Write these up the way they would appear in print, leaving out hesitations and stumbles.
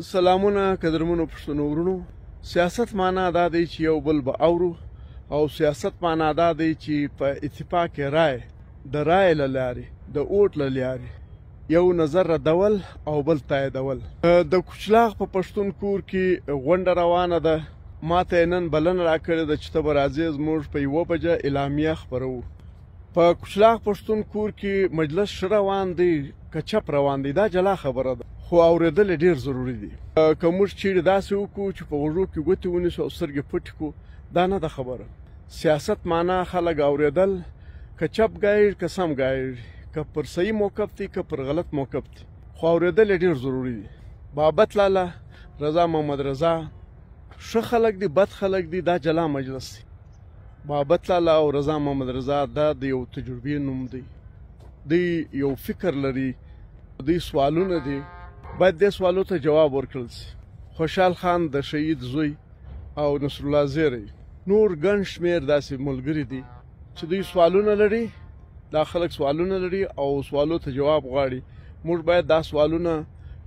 سلامونه قدرمنو پښتنو ورونو. سیاست معنا دا دی چې یو بل به اورو، او سیاست معنا دا دی چې په اتفاق رای د رای له لارې د اوټ له لارې یو نظر ردول او بل تاییدول. د کوچلاغ په پښتون کور کې غونډه روانه ده. ما ته نن بلنه راکړې ده چې ته به راځې زموږ په 1 بجه اعلامیه خپروو. په کوچلاغ پښتون کور کې مجلس ښه روان دی که چپ روان دی دا جلا خبره ده، خو اورېدل ډېر ضروري دي. که موږ چیرې داسې وکړو چې په غوږو کې ګوتې ونیسو او سترګې پټې کړو، دا نه ده خبره. سیاست معنا خلک اورېدل، که چپ ګایډ که سم ګایډ، که پر صحیح موقف دی که پر غلط موقف دی، خو اورېدل ډېر ضروري دي. بابت لاله، رضا محمد رضا ښه خلک دي بد خلک دي، دا جلا مجلس دی. بابت لاله او رضا محمد رضا دا د یو تجربې نوم دی، دوی یو فکر لري، دوی سوالونه دي، باید دې سوالو ته جواب ورکړل شي. خوشحال خان د شهید زوی او نصرالله زیری نور ګڼ شمېر داسې ملګري دي چې دوی سوالونه لري، دا خلک سوالونه لري او سوالو ته جواب غواړي. موږ باید دا سوالونه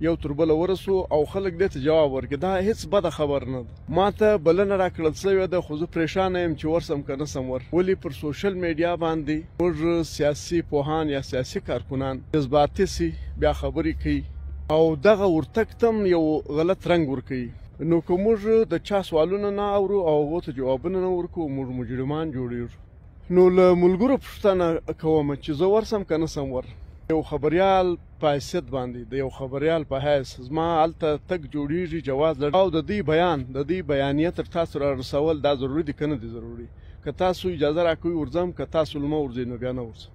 یو تر بله ورسو او خلک دې ته جواب ورکړي. دا هیڅ بده خبر نه ده. ما ته بلنه راکړل سوې ده، خو زه پریشانه یم چې ورسم که نه سم ور. ولې پر سوشل میډیا باندې موږ سیاسي پوهان یا سیاسي کارکنان جذباتي سي، بیا خبرې کوي او دغه ورتګ تم یو غلط رنګ ورکوي. نو که موږ د چا سوالونه نه اورو او هغو ته جوابونه نه ورکوو، موږ مجرمان جوړېږو. نو له ملګرو پوښتنه کوم چې زه ورسم که نه سم ور. یو خبریال په حیثیت باندې د یو خبریال په حیث زما هلته تګ جوړېږي، جواز لري، او د دوی بیان د دوی بیانیه تر تاسو را رسول دا ضروري دي که نه دي ضروري. که تاسو اجازه راکوئ ورځم، که تاسو لمه ورځئ نو بیا نه ورځم.